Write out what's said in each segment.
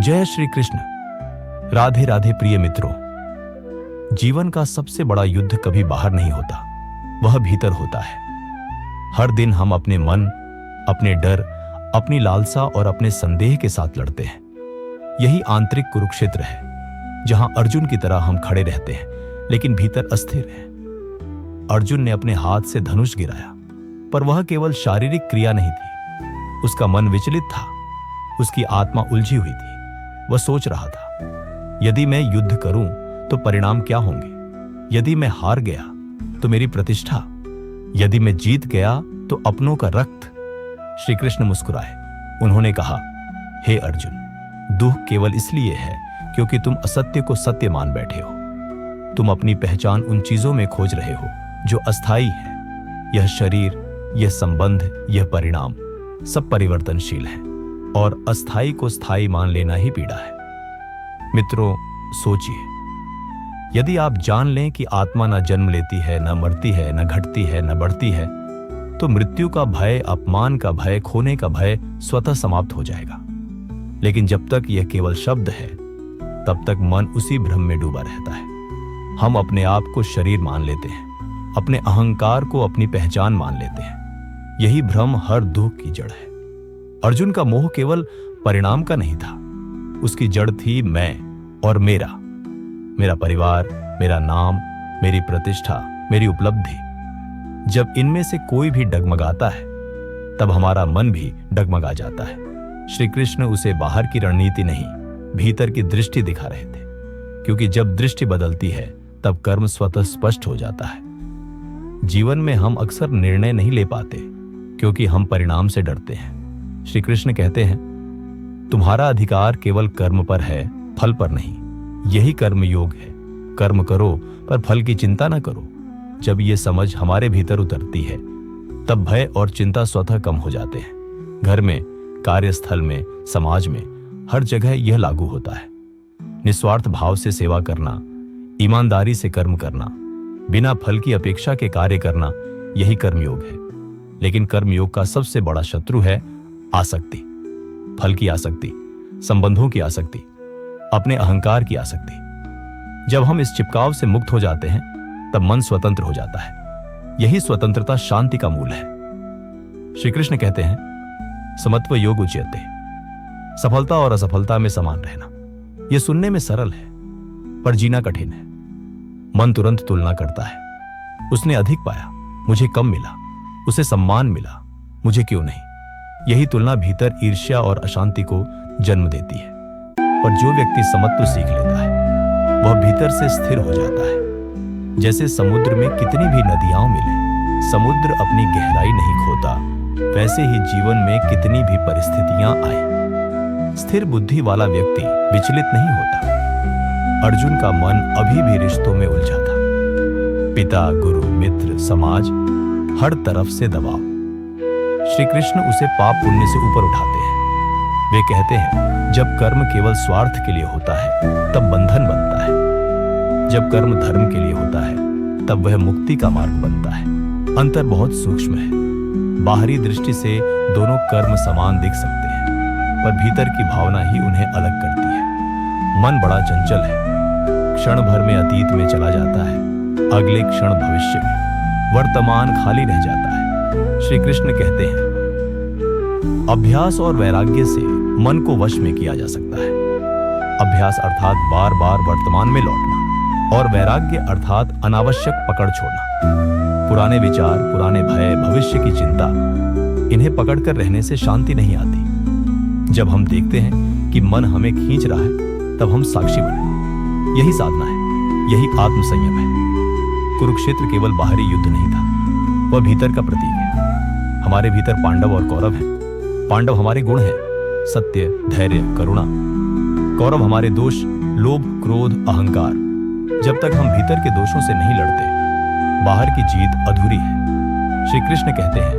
जय श्री कृष्ण। राधे राधे प्रिय मित्रों। जीवन का सबसे बड़ा युद्ध कभी बाहर नहीं होता, वह भीतर होता है। हर दिन हम अपने मन, अपने डर, अपनी लालसा और अपने संदेह के साथ लड़ते हैं। यही आंतरिक कुरुक्षेत्र है, जहां अर्जुन की तरह हम खड़े रहते हैं लेकिन भीतर अस्थिर हैं। अर्जुन ने अपने हाथ से धनुष गिराया, पर वह केवल शारीरिक क्रिया नहीं थी। उसका मन विचलित था, उसकी आत्मा उलझी हुई थी। वह सोच रहा था, यदि मैं युद्ध करूं तो परिणाम क्या होंगे? यदि मैं हार गया तो मेरी प्रतिष्ठा, यदि मैं जीत गया तो अपनों का रक्त। श्री कृष्ण मुस्कुराए। उन्होंने कहा, हे अर्जुन, दुख केवल इसलिए है क्योंकि तुम असत्य को सत्य मान बैठे हो। तुम अपनी पहचान उन चीजों में खोज रहे हो जो अस्थायी है। यह शरीर, यह संबंध, यह परिणाम सब परिवर्तनशील है और अस्थायी को स्थायी मान लेना ही पीड़ा है। मित्रों, सोचिए, यदि आप जान लें कि आत्मा न जन्म लेती है, न मरती है, न घटती है, न बढ़ती है, तो मृत्यु का भय, अपमान का भय, खोने का भय स्वतः समाप्त हो जाएगा। लेकिन जब तक यह केवल शब्द है, तब तक मन उसी भ्रम में डूबा रहता है। हम अपने आप को शरीर मान लेते हैं, अपने अहंकार को अपनी पहचान मान लेते हैं। यही भ्रम हर दुख की जड़ है। अर्जुन का मोह केवल परिणाम का नहीं था, उसकी जड़ थी मैं और मेरा। मेरा परिवार, मेरा नाम, मेरी प्रतिष्ठा, मेरी उपलब्धि। जब इनमें से कोई भी डगमगाता है, तब हमारा मन भी डगमगा जाता है। श्री कृष्ण उसे बाहर की रणनीति नहीं, भीतर की दृष्टि दिखा रहे थे, क्योंकि जब दृष्टि बदलती है तब कर्म स्वतः स्पष्ट हो जाता है। जीवन में हम अक्सर निर्णय नहीं ले पाते क्योंकि हम परिणाम से डरते हैं। श्री कृष्ण कहते हैं, तुम्हारा अधिकार केवल कर्म पर है, फल पर नहीं। यही कर्म योग है। कर्म करो पर फल की चिंता न करो। जब ये समझ हमारे भीतर उतरती है, तब भय और चिंता स्वतः कम हो जाते हैं। घर में, कार्यस्थल में, समाज में, हर जगह यह लागू होता है। निस्वार्थ भाव से सेवा करना, ईमानदारी से कर्म करना, बिना फल की अपेक्षा के कार्य करना, यही कर्मयोग है। लेकिन कर्मयोग का सबसे बड़ा शत्रु है आसक्ति। फल की आसक्ति, संबंधों की आसक्ति, अपने अहंकार की आसक्ति। जब हम इस चिपकाव से मुक्त हो जाते हैं, तब मन स्वतंत्र हो जाता है। यही स्वतंत्रता शांति का मूल है। श्री कृष्ण कहते हैं, समत्व योग उच्यते। सफलता और असफलता में समान रहना। यह सुनने में सरल है, पर जीना कठिन है। मन तुरंत तुलना करता है। उसने अधिक पाया, मुझे कम मिला। उसे सम्मान मिला, मुझे क्यों नहीं? यही तुलना भीतर ईर्ष्या और अशांति को जन्म देती है। पर जो व्यक्ति समत्व सीख लेता है, वह भीतर से स्थिर हो जाता है। जैसे समुद्र में कितनी भी नदियां मिले, समुद्र अपनी गहराई नहीं खोता, वैसे ही जीवन में कितनी भी परिस्थितियां आए, स्थिर बुद्धि वाला व्यक्ति विचलित नहीं होता। अर्जुन का मन अभी भी रिश्तों में उलझा था। पिता, गुरु, मित्र, समाज, हर तरफ से दबाव। श्री कृष्ण उसे पाप पुण्य से ऊपर उठाते हैं। वे कहते हैं, जब कर्म केवल स्वार्थ के लिए होता है, तब बंधन बनता है। जब कर्म धर्म के लिए होता है, तब वह मुक्ति का मार्ग बनता है। अंतर बहुत सूक्ष्म है। बाहरी दृष्टि से दोनों कर्म समान दिख सकते हैं, पर भीतर की भावना ही उन्हें अलग करती है। मन बड़ा चंचल है, क्षण भर में अतीत में चला जाता है, अगले क्षण भविष्य में। वर्तमान खाली रह जाता है। श्री कृष्ण कहते हैं, अभ्यास और वैराग्य से मन को वश में किया जा सकता है। अभ्यास अर्थात बार बार वर्तमान में लौटना, और वैराग्य अर्थात अनावश्यक पकड़ छोड़ना। पुराने विचार, पुराने भय, भविष्य की चिंता, इन्हें पकड़कर रहने से शांति नहीं आती। जब हम देखते हैं कि मन हमें खींच रहा है, तब हम साक्षी बने। यही साधना है, यही आत्मसंयम है। कुरुक्षेत्र केवल बाहरी युद्ध नहीं था, वह भीतर का प्रतीक है। हमारे भीतर पांडव और कौरव हैं। पांडव हमारे गुण हैं, सत्य, धैर्य, करुणा। कौरव हमारे दोष, लोभ, क्रोध, अहंकार। जब तक हम भीतर के दोषों से नहीं लड़ते, बाहर की जीत अधूरी है। श्री कृष्ण कहते हैं,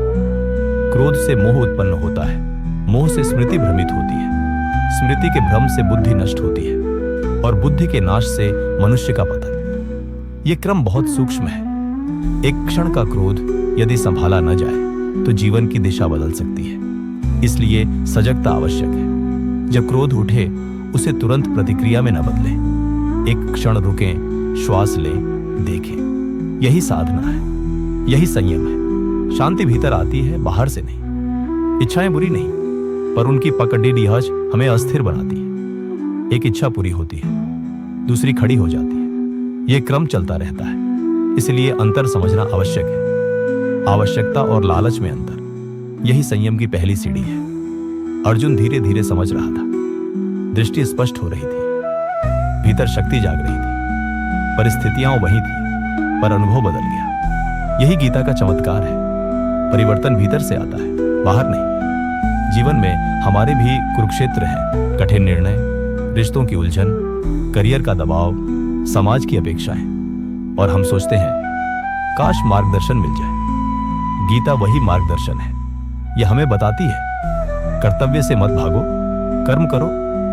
क्रोध से मोह उत्पन्न होता है, मोह से स्मृति भ्रमित होती है, स्मृति के भ्रम से बुद्धि नष्ट होती है, और बुद्धि के नाश से मनुष्य का पतन। ये क्रम बहुत सूक्ष्म है। एक क्षण का क्रोध यदि संभाला न जाए, तो जीवन की दिशा बदल सकती है। इसलिए सजगता आवश्यक है। जब क्रोध उठे, उसे तुरंत प्रतिक्रिया में न बदलें। एक क्षण रुकें, श्वास लें, देखें। यही साधना है, यही संयम है। शांति भीतर आती है, बाहर से नहीं। इच्छाएं बुरी नहीं, पर उनकी पकड़ी हज हमें अस्थिर बनाती है। एक इच्छा पूरी होती है, दूसरी खड़ी हो जाती है। यह क्रम चलता रहता है, इसलिए अंतर समझना आवश्यक है। आवश्यकता और लालच में अंतर, यही संयम की पहली सीढ़ी है। अर्जुन धीरे धीरे समझ रहा था। दृष्टि स्पष्ट हो रही थी, भीतर शक्ति जाग रही थी। परिस्थितियां वही थी, पर अनुभव बदल गया। यही गीता का चमत्कार है। परिवर्तन भीतर से आता है, बाहर नहीं। जीवन में हमारे भी कुरुक्षेत्र है। कठिन निर्णय, रिश्तों की उलझन, करियर का दबाव, समाज की अपेक्षाएं, और हम सोचते हैं काश मार्गदर्शन मिल जाए। गीता वही मार्गदर्शन है। यह हमें बताती है कर्तव्य से मत भागो, कर्म करो,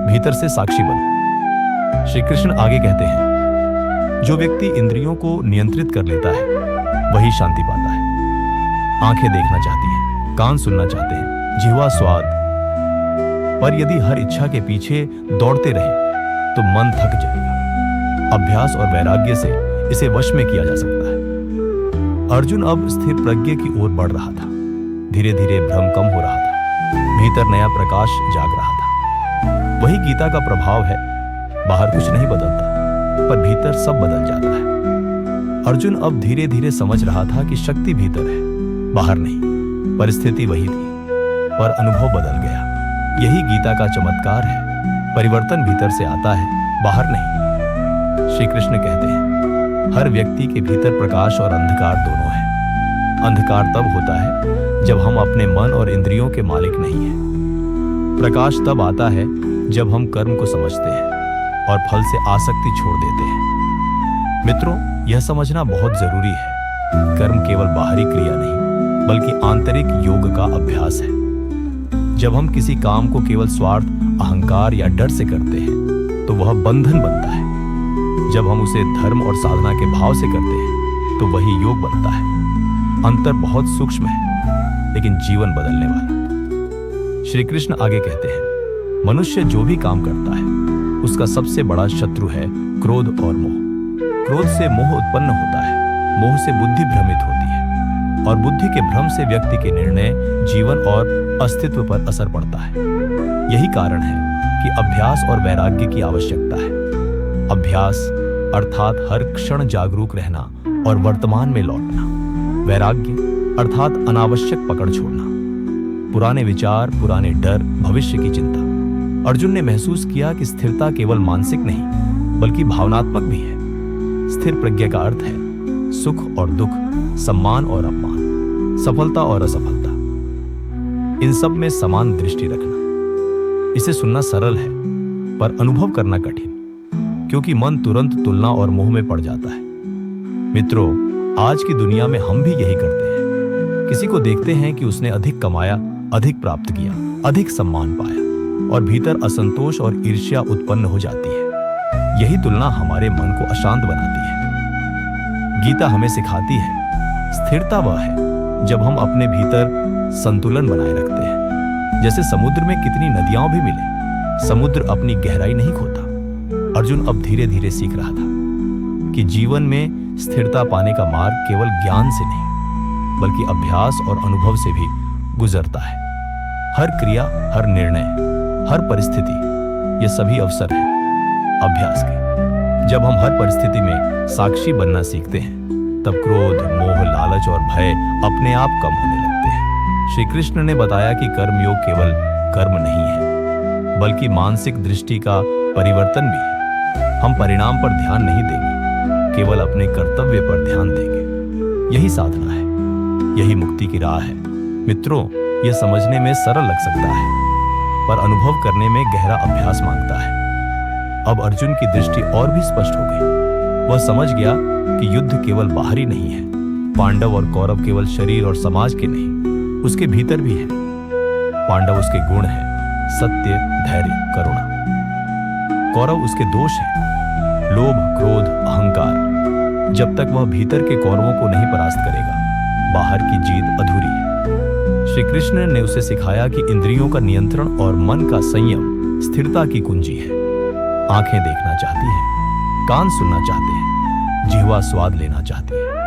भीतर से साक्षी बनो। श्री कृष्ण आगे कहते हैं, जो व्यक्ति इंद्रियों को नियंत्रित कर लेता है वही शांति पाता है। आंखें देखना चाहती हैं, कान सुनना चाहते हैं, जिह्वा स्वाद, पर यदि हर इच्छा के पीछे दौड़ते रहे तो मन थक जाएगा। अभ्यास और वैराग्य से इसे वश में किया जा सकता है। अर्जुन अब स्थिर प्रज्ञ की ओर बढ़ रहा था। धीरे धीरे भ्रम कम हो रहा था, भीतर नया प्रकाश जाग रहा था। वही गीता का प्रभाव है। बाहर कुछ नहीं बदलता, पर भीतर सब बदल जाता है। अर्जुन अब धीरे धीरे समझ रहा था कि शक्ति भीतर है, बाहर नहीं। परिस्थिति वही थी, पर अनुभव बदल गया। यही गीता का चमत्कार है। परिवर्तन भीतर से आता है, बाहर नहीं। श्री कृष्ण कहते हैं, हर व्यक्ति के भीतर प्रकाश और अंधकार दोनों है। अंधकार तब होता है जब हम अपने मन और इंद्रियों के मालिक नहीं हैं। प्रकाश तब आता है जब हम कर्म को समझते हैं और फल से आसक्ति छोड़ देते हैं। मित्रों, यह समझना बहुत जरूरी है। कर्म केवल बाहरी क्रिया नहीं, बल्कि आंतरिक योग का अभ्यास है। जब हम किसी काम को केवल स्वार्थ, अहंकार या डर से करते हैं तो वह बंधन बनता है। जब हम उसे धर्म और साधना के भाव से करते हैं तो वही योग बनता है। अंतर बहुत सूक्ष्म है, लेकिन जीवन बदलने वाला। श्री कृष्ण आगे कहते हैं, मनुष्य जो भी काम करता है उसका सबसे बड़ा शत्रु है क्रोध और मोह। क्रोध से मोह उत्पन्न होता है, मोह से बुद्धि भ्रमित होती है, और बुद्धि के भ्रम से व्यक्ति के निर्णय, जीवन और अस्तित्व पर असर पड़ता है। यही कारण है कि अभ्यास और वैराग्य की आवश्यकता है। अभ्यास अर्थात हर क्षण जागरूक रहना और वर्तमान में लौटना। वैराग्य अर्थात अनावश्यक पकड़ छोड़ना, पुराने विचार, पुराने डर, भविष्य की चिंता। अर्जुन ने महसूस किया कि स्थिरता केवल मानसिक नहीं, बल्कि भावनात्मक भी है। स्थिर प्रज्ञा का अर्थ है सुख और दुख, सम्मान और अपमान, सफलता और असफलता, इन सब में समान दृष्टि रखना। इसे सुनना सरल है, पर अनुभव करना कठिन, क्योंकि मन तुरंत तुलना और मोह में पड़ जाता है। मित्रों, आज की दुनिया में हम भी यही करते हैं। किसी को देखते हैं कि उसने अधिक कमाया, अधिक प्राप्त किया, अधिक सम्मान पाया, और भीतर असंतोष और ईर्ष्या उत्पन्न हो जाती है। यही तुलना हमारे मन को अशांत बनाती है। गीता हमें सिखाती है, स्थिरता वह है जब हम अपने भीतर संतुलन बनाए रखते हैं। जैसे समुद्र में कितनी नदियां भी मिले, समुद्र अपनी गहराई नहीं खोता। अर्जुन अब धीरे धीरे सीख रहा था कि जीवन में स्थिरता पाने का मार्ग केवल ज्ञान से नहीं, बल्कि अभ्यास और अनुभव से भी गुजरता है। हर क्रिया, हर निर्णय, हर परिस्थिति, ये सभी अवसर हैं अभ्यास के। जब हम हर परिस्थिति में साक्षी बनना सीखते हैं, तब क्रोध, मोह, लालच और भय अपने आप कम होने लगते हैं। श्री कृष्ण ने बताया कि कर्मयोग केवल कर्म नहीं है, बल्कि मानसिक दृष्टि का परिवर्तन भी है। हम परिणाम पर ध्यान नहीं देंगे, केवल अपने कर्तव्य पर ध्यान देंगे। यही साधना है, यही मुक्ति की राह है। मित्रों, यह समझने में सरल लग सकता है, पर अनुभव करने में गहरा अभ्यास मांगता है। अब अर्जुन की दृष्टि और भी स्पष्ट हो गई। वह समझ गया कि युद्ध केवल बाहरी नहीं है। पांडव और कौरव केवल शरीर और समाज के नहीं, उसके भीतर भी है। पांडव उसके गुण हैं, सत्य, धैर्य, करुणा। कौरव उसके दोष हैं, लोभ, क्रोध, अहंकार। जब तक वह भीतर के कौरवों को नहीं परास्त करेगा, बाहर की जीत अधूरी है। श्री कृष्ण ने उसे सिखाया कि इंद्रियों का नियंत्रण और मन का संयम स्थिरता की कुंजी है। आंखें देखना चाहती हैं, कान सुनना चाहते हैं, जिह्वा स्वाद लेना चाहती है।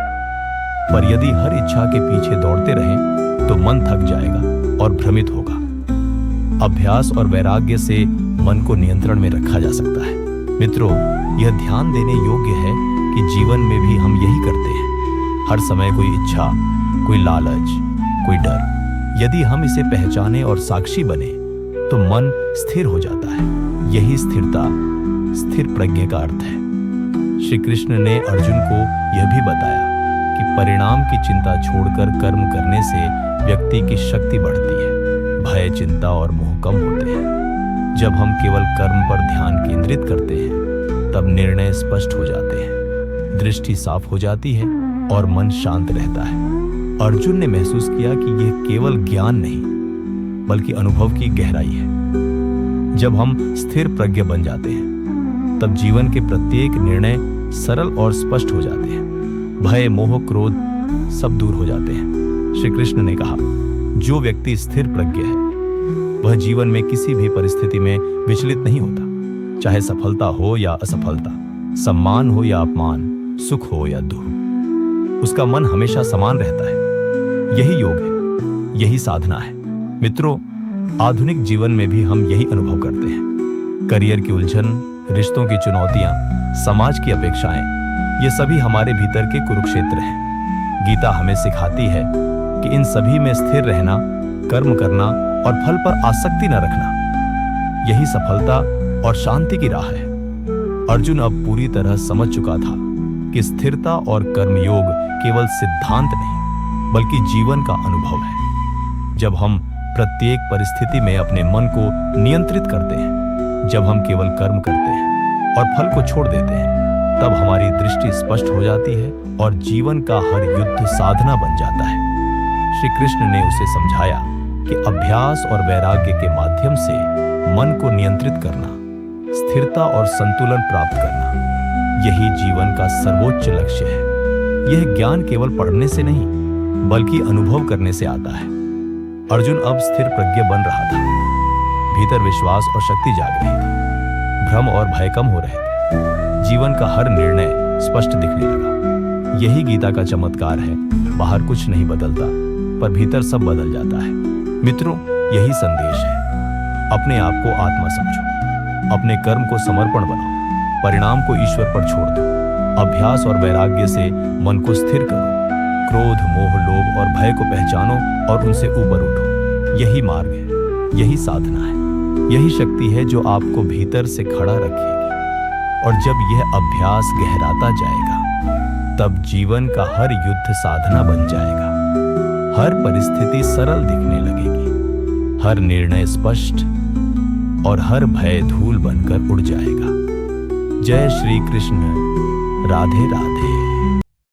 पर यदि हर इच्छा के पीछे दौड़ते रहें तो मन थक जाएगा और भ्रमित होगा। अभ्यास और वैराग्य से मन को नियंत्रण में रखा जा सकता है। मित्रों, यह ध्यान देने योग्य है कि जीवन में भी हम यही करते हैं। हर समय कोई इच्छा, कोई लालच, कोई डर। यदि हम इसे पहचाने और साक्षी बने तो मन स्थिर हो जाता है। यही स्थिरता, स्थिर प्रज्ञ का अर्थ है। श्री कृष्ण ने अर्जुन को यह भी बताया कि परिणाम की चिंता छोड़कर कर्म करने से व्यक्ति की शक्ति बढ़ती है, भय, चिंता और मोह कम होते हैं। जब हम केवल कर्म पर ध्यान केंद्रित करते हैं तब निर्णय स्पष्ट हो जाते हैं, दृष्टि साफ हो जाती है और मन शांत रहता है। अर्जुन ने महसूस किया कि यह केवल ज्ञान नहीं बल्कि अनुभव की गहराई है। जब हम स्थिर प्रज्ञ बन जाते हैं तब जीवन के प्रत्येक निर्णय सरल और स्पष्ट हो जाते हैं। भय, मोह, क्रोध सब दूर हो जाते हैं। श्री कृष्ण ने कहा, जो व्यक्ति स्थिर प्रज्ञ है वह जीवन में किसी भी परिस्थिति में विचलित नहीं होता, चाहे सफलता हो या असफलता, सम्मान हो या अपमान, सुख हो या दुख। उसका मन हमेशा समान रहता है। यही योग है, यही साधना है। मित्रों, आधुनिक जीवन में भी हम यही अनुभव करते हैं। करियर की उलझन, रिश्तों की चुनौतियां, समाज की अपेक्षाएं, ये सभी हमारे भीतर के कुरुक्षेत्र हैं। गीता हमें सिखाती है कि इन सभी में स्थिर रहना, कर्म करना और फल पर आसक्ति न रखना, यही सफलता और शांति की राह है। अर्जुन अब पूरी तरह समझ चुका था कि स्थिरता और कर्मयोग केवल सिद्धांत नहीं बल्कि जीवन का अनुभव है। जब हम प्रत्येक परिस्थिति में अपने मन को नियंत्रित करते हैं, जब हम केवल कर्म करते हैं और फल को छोड़ देते हैं, तब हमारी दृष्टि स्पष्ट हो जाती है और जीवन का हर युद्ध साधना बन जाता है। श्री कृष्ण ने उसे समझाया कि अभ्यास और वैराग्य के माध्यम से मन को नियंत्रित करना, स्थिरता और संतुलन प्राप्त करना, यही जीवन का सर्वोच्च लक्ष्य है। यह ज्ञान केवल पढ़ने से नहीं बल्कि अनुभव करने से आता है। अर्जुन अब स्थिर प्रज्ञ बन रहा था। भीतर विश्वास और शक्ति जाग रही थी, भ्रम और भय कम हो रहे थे। जीवन का हर निर्णय स्पष्ट दिखने लगा। यही गीता का चमत्कार है। बाहर कुछ नहीं बदलता पर भीतर सब बदल जाता है। मित्रों, यही संदेश है। अपने आप को आत्मा समझो, अपने कर्म को समर्पण बनाओ, परिणाम को ईश्वर पर छोड़ दो। अभ्यास और वैराग्य से मन को स्थिर करो। क्रोध, मोह, लोभ और भय को पहचानो और उनसे ऊपर उठो। यही मार्ग है, यही साधना है, यही शक्ति है जो आपको भीतर से खड़ा रखेगी। और जब यह अभ्यास गहराता जाएगा तब जीवन का हर युद्ध साधना बन जाएगा। हर परिस्थिति सरल दिखने लगेगी, हर निर्णय स्पष्ट और हर भय धूल बनकर उड़ जाएगा। जय श्री कृष्ण। राधे राधे।